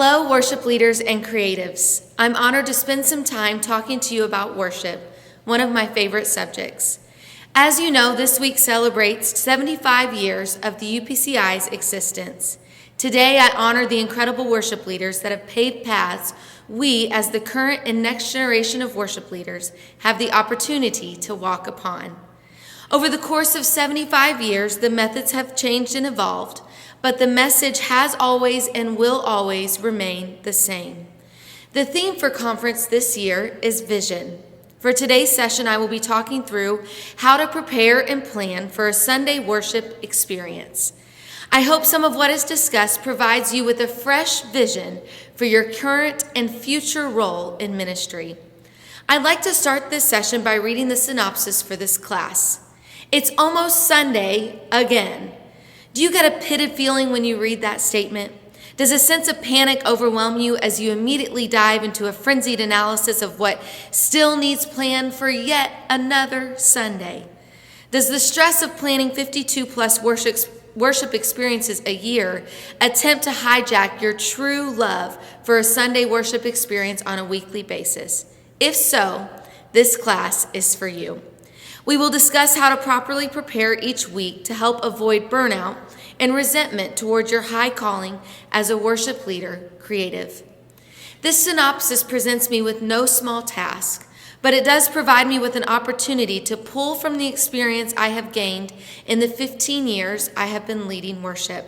Hello, worship leaders and creatives. I'm honored to spend some time talking to you about worship, one of my favorite subjects. As you know, this week celebrates 75 years of the UPCI's existence. Today, I honor the incredible worship leaders that have paved paths we, as the current and next generation of worship leaders, have the opportunity to walk upon. Over the course of 75 years, the methods have changed and evolved, but the message has always and will always remain the same. The theme for conference this year is vision. For today's session, I will be talking through how to prepare and plan for a Sunday worship experience. I hope some of what is discussed provides you with a fresh vision for your current and future role in ministry. I'd like to start this session by reading the synopsis for this class. It's almost Sunday again. Do you get a pitted feeling when you read that statement? Does a sense of panic overwhelm you as you immediately dive into a frenzied analysis of what still needs planned for yet another Sunday? Does the stress of planning 52 plus worship experiences a year attempt to hijack your true love for a Sunday worship experience on a weekly basis? If so, this class is for you. We will discuss how to properly prepare each week to help avoid burnout and resentment towards your high calling as a worship leader creative. This synopsis presents me with no small task, but it does provide me with an opportunity to pull from the experience I have gained in the 15 years I have been leading worship.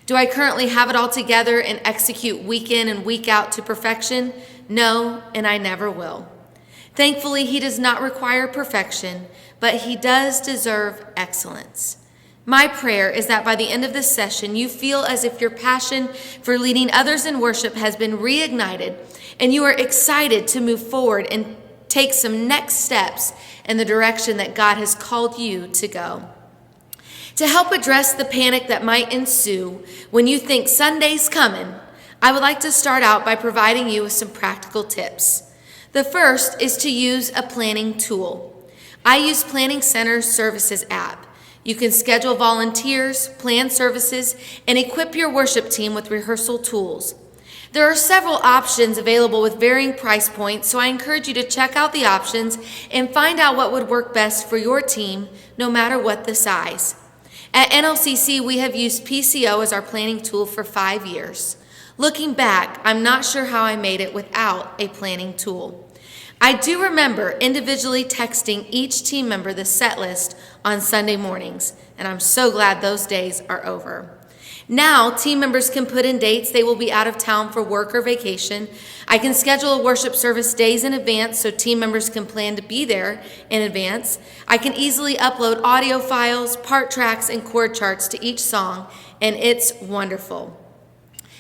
Do I currently have it all together and execute week in and week out to perfection? No, and I never will. Thankfully, he does not require perfection, but he does deserve excellence. My prayer is that by the end of this session, you feel as if your passion for leading others in worship has been reignited, and you are excited to move forward and take some next steps in the direction that God has called you to go. To help address the panic that might ensue when you think Sunday's coming, I would like to start out by providing you with some practical tips. The first is to use a planning tool. I use Planning Center's Services app. You can schedule volunteers, plan services, and equip your worship team with rehearsal tools. There are several options available with varying price points, so I encourage you to check out the options and find out what would work best for your team, no matter what the size. At NLCC, we have used PCO as our planning tool for 5 years. Looking back, I'm not sure how I made it without a planning tool. I do remember individually texting each team member the set list on Sunday mornings, and I'm so glad those days are over. Now, team members can put in dates they will be out of town for work or vacation. I can schedule a worship service days in advance so team members can plan to be there in advance. I can easily upload audio files, part tracks, and chord charts to each song, and it's wonderful.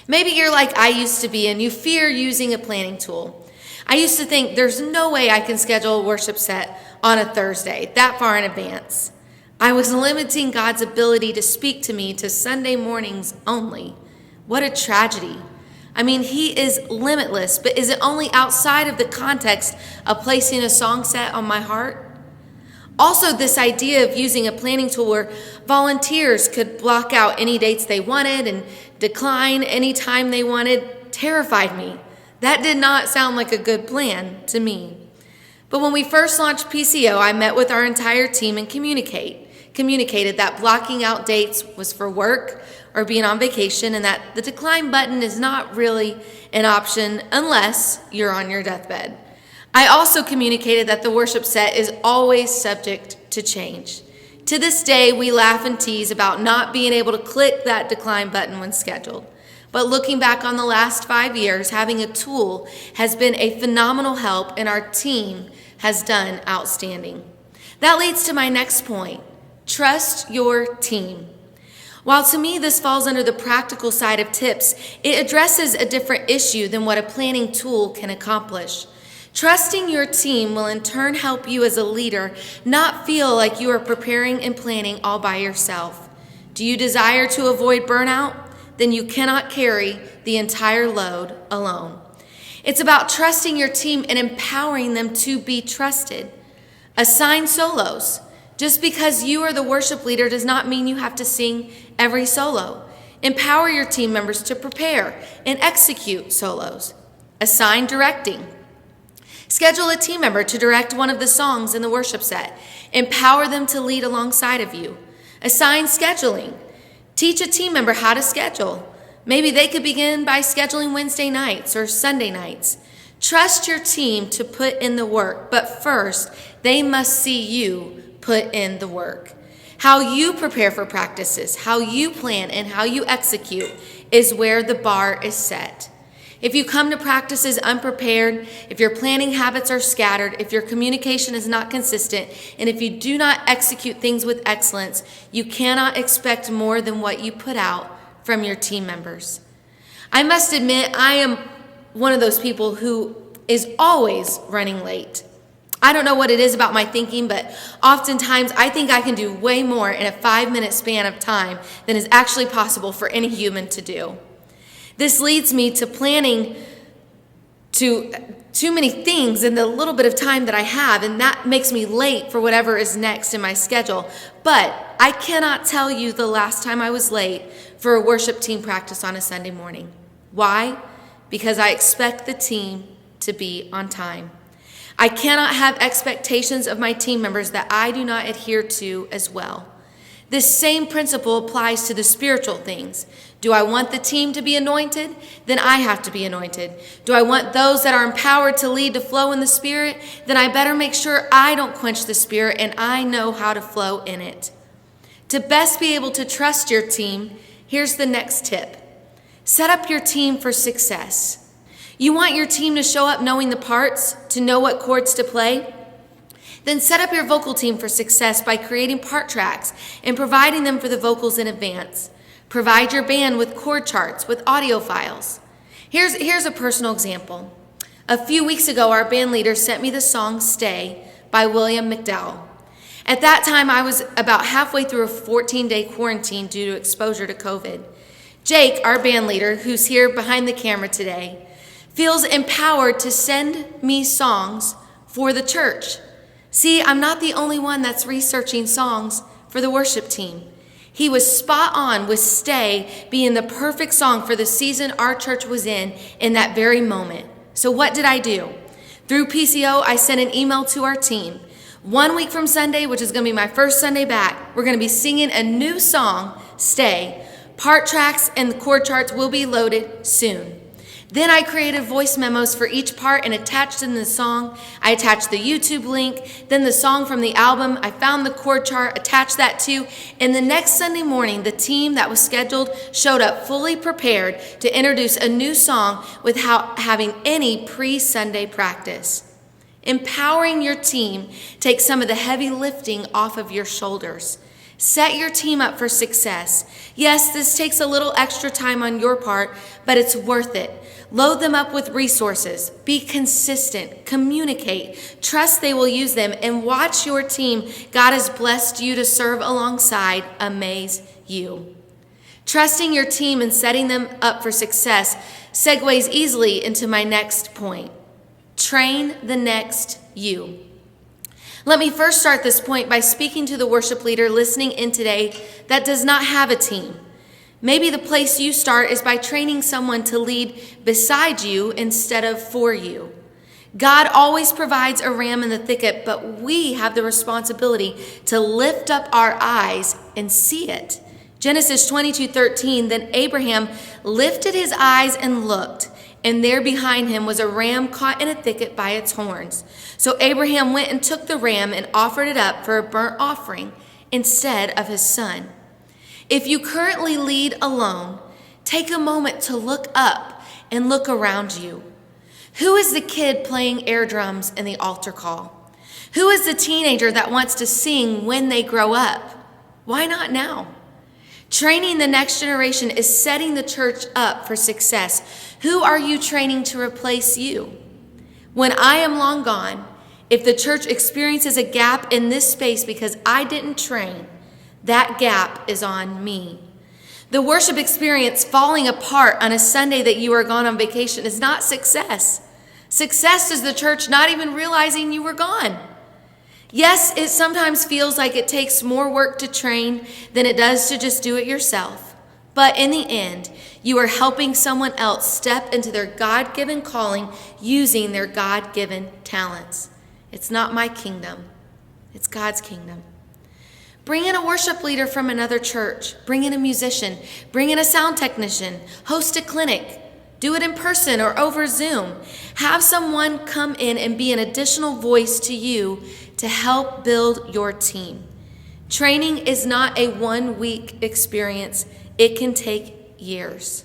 Maybe you're like I used to be and you fear using a planning tool. I used to think there's no way I can schedule a worship set on a Thursday that far in advance. I was limiting God's ability to speak to me to Sunday mornings only. What a tragedy. I mean, he is limitless, but is it only outside of the context of placing a song set on my heart? Also, this idea of using a planning tool where volunteers could block out any dates they wanted and decline any time they wanted terrified me. That did not sound like a good plan to me. But when we first launched PCO, I met with our entire team and communicated that blocking out dates was for work or being on vacation, and that the decline button is not really an option unless you're on your deathbed. I also communicated that the worship set is always subject to change. To this day, we laugh and tease about not being able to click that decline button when scheduled. But looking back on the last 5 years, having a tool has been a phenomenal help, and our team has done outstanding. That leads to my next point. Trust your team. While to me this falls under the practical side of tips, it addresses a different issue than what a planning tool can accomplish. Trusting your team will in turn help you as a leader not feel like you are preparing and planning all by yourself. Do you desire to avoid burnout? Then you cannot carry the entire load alone. It's about trusting your team and empowering them to be trusted. Assign solos. Just because you are the worship leader does not mean you have to sing every solo. Empower your team members to prepare and execute solos. Assign directing. Schedule a team member to direct one of the songs in the worship set. Empower them to lead alongside of you. Assign scheduling. Teach a team member how to schedule. Maybe they could begin by scheduling Wednesday nights or Sunday nights. Trust your team to put in the work, but first, they must see you put in the work. How you prepare for practices, how you plan, and how you execute is where the bar is set. If you come to practices unprepared, if your planning habits are scattered, if your communication is not consistent, and if you do not execute things with excellence, you cannot expect more than what you put out from your team members. I must admit, I am one of those people who is always running late. I don't know what it is about my thinking, but oftentimes I think I can do way more in a 5-minute span of time than is actually possible for any human to do. This leads me to planning to too many things in the little bit of time that I have, and that makes me late for whatever is next in my schedule. But I cannot tell you the last time I was late for a worship team practice on a Sunday morning. Why? Because I expect the team to be on time. I cannot have expectations of my team members that I do not adhere to as well. This same principle applies to the spiritual things. Do I want the team to be anointed? Then I have to be anointed. Do I want those that are empowered to lead to flow in the Spirit? Then I better make sure I don't quench the Spirit and I know how to flow in it. To best be able to trust your team, here's the next tip. Set up your team for success. You want your team to show up knowing the parts, to know what chords to play? Then set up your vocal team for success by creating part tracks and providing them for the vocals in advance. Provide your band with chord charts, with audio files. Here's a personal example. A few weeks ago, our band leader sent me the song Stay by William McDowell. At that time, I was about halfway through a 14-day quarantine due to exposure to COVID. Jake, our band leader, who's here behind the camera today, feels empowered to send me songs for the church. See, I'm not the only one that's researching songs for the worship team. He was spot on with Stay being the perfect song for the season our church was in that very moment. So what did I do? Through PCO, I sent an email to our team. 1 week from Sunday, which is going to be my first Sunday back, we're going to be singing a new song, Stay. Part tracks and the chord charts will be loaded soon. Then I created voice memos for each part and attached them to the song. I attached the YouTube link, then the song from the album. I found the chord chart, attached that too. And the next Sunday morning, the team that was scheduled showed up fully prepared to introduce a new song without having any pre-Sunday practice. Empowering your team takes some of the heavy lifting off of your shoulders. Set your team up for success. Yes, this takes a little extra time on your part, but it's worth it. Load them up with resources. Be consistent. Communicate. Trust they will use them, and watch your team God has blessed you to serve alongside amaze you. Trusting your team and setting them up for success segues easily into my next point. Train the next you. Let me first start this point by speaking to the worship leader listening in today that does not have a team. Maybe the place you start is by training someone to lead beside you instead of for you. God always provides a ram in the thicket, but we have the responsibility to lift up our eyes and see it. Genesis 22:13, then Abraham lifted his eyes and looked, and there behind him was a ram caught in a thicket by its horns. So Abraham went and took the ram and offered it up for a burnt offering instead of his son. If you currently lead alone, take a moment to look up and look around you. Who is the kid playing air drums in the altar call? Who is the teenager that wants to sing when they grow up? Why not now? Training the next generation is setting the church up for success. Who are you training to replace you? When I am long gone, if the church experiences a gap in this space because I didn't train, that gap is on me. The worship experience falling apart on a Sunday that you are gone on vacation is not success. Success is the church not even realizing you were gone. Yes, it sometimes feels like it takes more work to train than it does to just do it yourself. But in the end, you are helping someone else step into their God-given calling using their God-given talents. It's not my kingdom. It's God's kingdom. Bring in a worship leader from another church. Bring in a musician. Bring in a sound technician. Host a clinic. Do it in person or over Zoom. Have someone come in and be an additional voice to you to help build your team. Training is not a one-week experience. It can take years.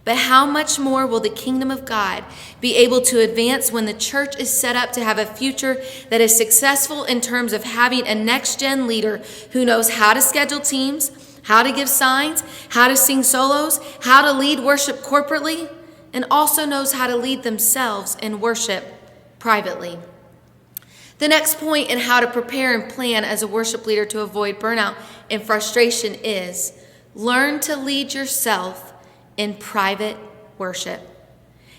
But how much more will the kingdom of God be able to advance when the church is set up to have a future that is successful in terms of having a next-gen leader who knows how to schedule teams, how to give signs, how to sing solos, how to lead worship corporately, and also knows how to lead themselves in worship privately. The next point in how to prepare and plan as a worship leader to avoid burnout and frustration is learn to lead yourself in private worship.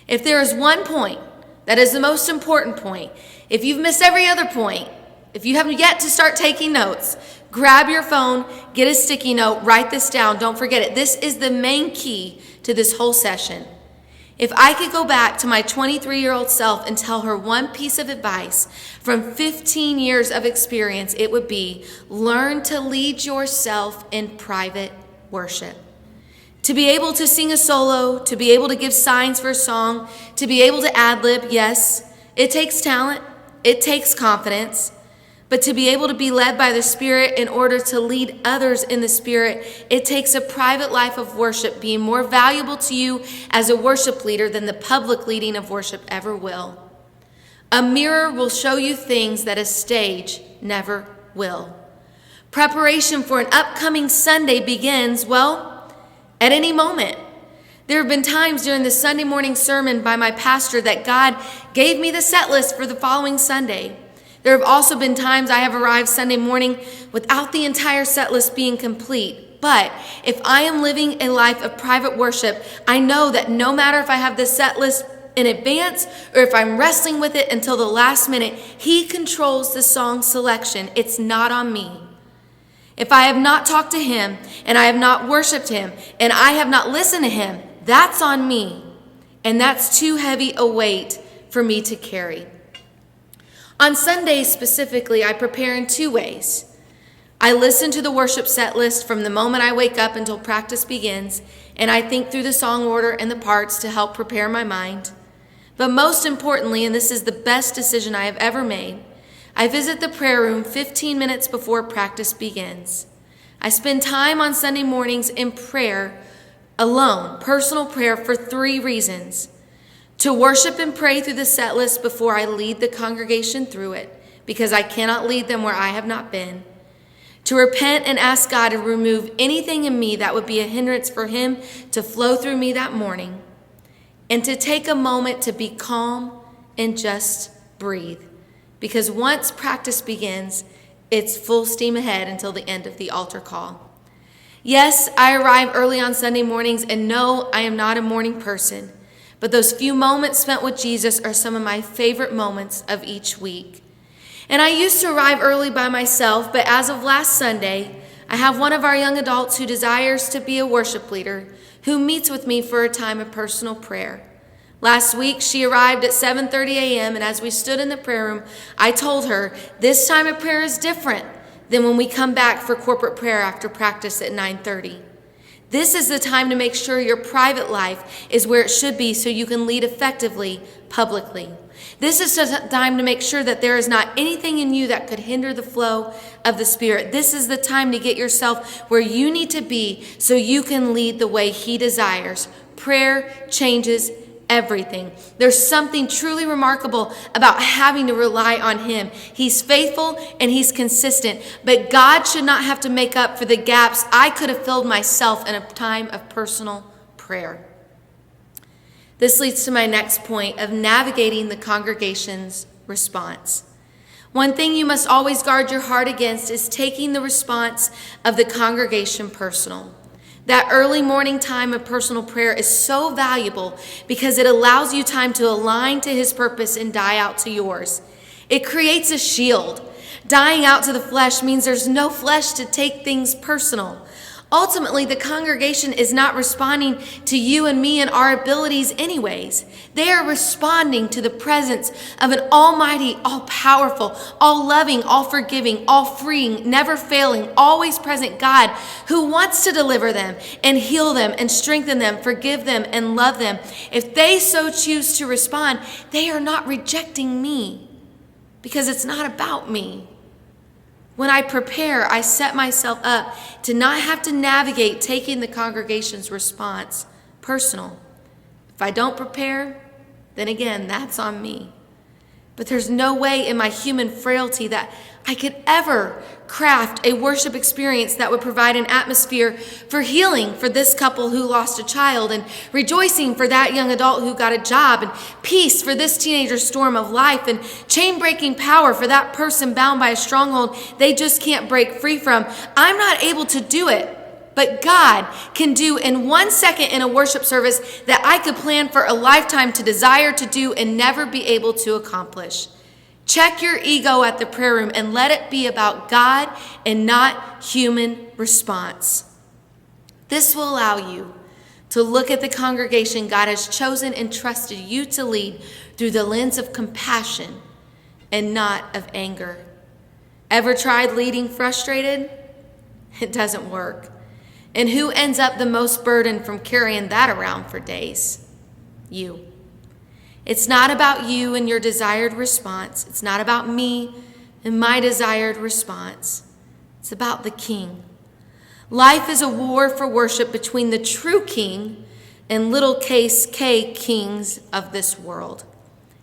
If there is one point that is the most important point, if you've missed every other point, if you haven't yet to start taking notes, grab your phone, get a sticky note, write this down, don't forget it. This is the main key to this whole session. If I could go back to my 23-year-old self and tell her one piece of advice from 15 years of experience, it would be learn to lead yourself in private worship. To be able to sing a solo, to be able to give signs for a song, to be able to ad-lib, yes, it takes talent, it takes confidence, but to be able to be led by the Spirit in order to lead others in the Spirit, it takes a private life of worship being more valuable to you as a worship leader than the public leading of worship ever will. A mirror will show you things that a stage never will. Preparation for an upcoming Sunday begins, well, at any moment. There have been times during the Sunday morning sermon by my pastor that God gave me the set list for the following Sunday. There have also been times I have arrived Sunday morning without the entire set list being complete. But if I am living a life of private worship, I know that no matter if I have the set list in advance or if I'm wrestling with it until the last minute, He controls the song selection. It's not on me. If I have not talked to Him and I have not worshiped Him and I have not listened to Him, that's on me. And that's too heavy a weight for me to carry. On Sundays specifically, I prepare in two ways. I listen to the worship set list from the moment I wake up until practice begins, and I think through the song order and the parts to help prepare my mind. But most importantly, and this is the best decision I have ever made, I visit the prayer room 15 minutes before practice begins. I spend time on Sunday mornings in prayer alone, personal prayer, for 3 reasons. To worship and pray through the set list before I lead the congregation through it, because I cannot lead them where I have not been. To repent and ask God to remove anything in me that would be a hindrance for Him to flow through me that morning. And to take a moment to be calm and just breathe. Because once practice begins, it's full steam ahead until the end of the altar call. Yes, I arrive early on Sunday mornings, and no, I am not a morning person. But those few moments spent with Jesus are some of my favorite moments of each week. And I used to arrive early by myself, but as of last Sunday, I have one of our young adults who desires to be a worship leader who meets with me for a time of personal prayer. Last week, she arrived at 7:30 a.m., and as we stood in the prayer room, I told her this time of prayer is different than when we come back for corporate prayer after practice at 9:30. This is the time to make sure your private life is where it should be so you can lead effectively publicly. This is the time to make sure that there is not anything in you that could hinder the flow of the Spirit. This is the time to get yourself where you need to be so you can lead the way He desires. Prayer changes everything. There's something truly remarkable about having to rely on Him. He's faithful and He's consistent, but God should not have to make up for the gaps I could have filled myself in a time of personal prayer. This leads to my next point of navigating the congregation's response. One thing you must always guard your heart against is taking the response of the congregation personal. That early morning time of personal prayer is so valuable because it allows you time to align to His purpose and die out to yours. It creates a shield. Dying out to the flesh means there's no flesh to take things personal. Ultimately, the congregation is not responding to you and me and our abilities anyways. They are responding to the presence of an almighty, all-powerful, all-loving, all-forgiving, all-freeing, never failing, always present God who wants to deliver them and heal them and strengthen them, forgive them and love them. If they so choose to respond, they are not rejecting me because it's not about me. When I prepare, I set myself up to not have to navigate taking the congregation's response personal. If I don't prepare, then again, that's on me. But there's no way in my human frailty that I could ever craft a worship experience that would provide an atmosphere for healing for this couple who lost a child, and rejoicing for that young adult who got a job, and peace for this teenager's storm of life, and chain-breaking power for that person bound by a stronghold they just can't break free from. I'm not able to do it, but God can do in 1 second in a worship service that I could plan for a lifetime to desire to do and never be able to accomplish. Check your ego at the prayer room and let it be about God and not human response. This will allow you to look at the congregation God has chosen and trusted you to lead through the lens of compassion and not of anger. Ever tried leading frustrated? It doesn't work. And who ends up the most burdened from carrying that around for days? You. It's not about you and your desired response. It's not about me and my desired response. It's about the King. Life is a war for worship between the true King and lowercase k kings of this world.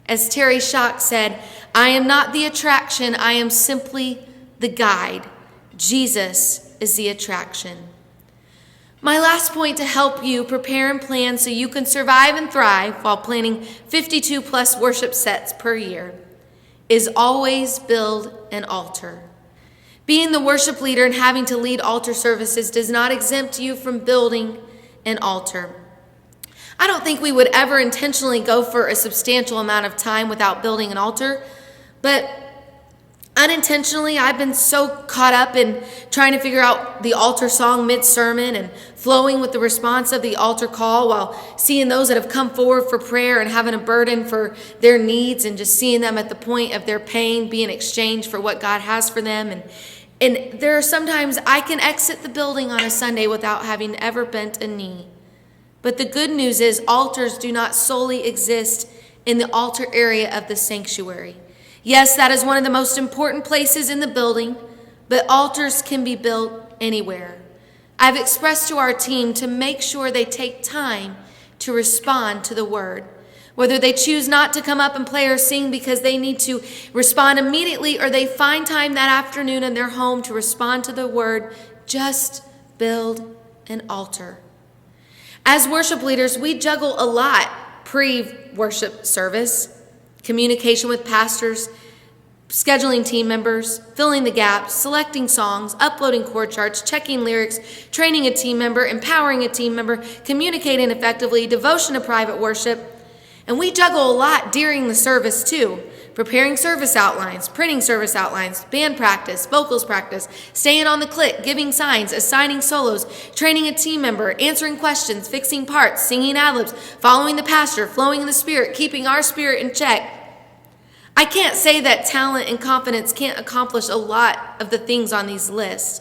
As Terry Schock said, I am not the attraction, I am simply the guide. Jesus is the attraction. My last point to help you prepare and plan so you can survive and thrive while planning 52 plus worship sets per year is always build an altar. Being the worship leader and having to lead altar services does not exempt you from building an altar. I don't think we would ever intentionally go for a substantial amount of time without building an altar, but unintentionally, I've been so caught up in trying to figure out the altar song mid-sermon and flowing with the response of the altar call while seeing those that have come forward for prayer and having a burden for their needs and just seeing them at the point of their pain being exchanged for what God has for them. And there are sometimes I can exit the building on a Sunday without having ever bent a knee. But the good news is altars do not solely exist in the altar area of the sanctuary. Yes, that is one of the most important places in the building, but altars can be built anywhere. I've expressed to our team to make sure they take time to respond to the word. Whether they choose not to come up and play or sing because they need to respond immediately, or they find time that afternoon in their home to respond to the word, just build an altar. As worship leaders, we juggle a lot pre-worship service. Communication with pastors, scheduling team members, filling the gaps, selecting songs, uploading chord charts, checking lyrics, training a team member, empowering a team member, communicating effectively, devotion to private worship. And we juggle a lot during the service too. Preparing service outlines, printing service outlines, band practice, vocals practice, staying on the click, giving signs, assigning solos, training a team member, answering questions, fixing parts, singing ad-libs, following the pastor, flowing in the Spirit, keeping our spirit in check. I can't say that talent and confidence can't accomplish a lot of the things on these lists,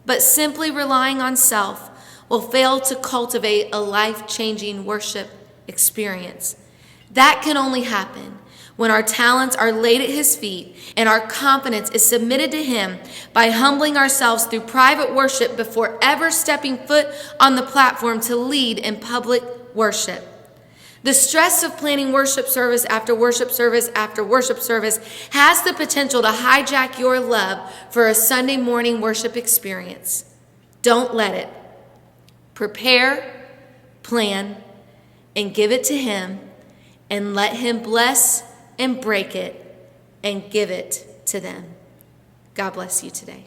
but simply relying on self will fail to cultivate a life-changing worship experience. That can only happen when our talents are laid at His feet and our confidence is submitted to Him by humbling ourselves through private worship before ever stepping foot on the platform to lead in public worship. The stress of planning worship service after worship service after worship service has the potential to hijack your love for a Sunday morning worship experience. Don't let it. Prepare, plan, and give it to Him, and let Him bless and break it and give it to them. God bless you today.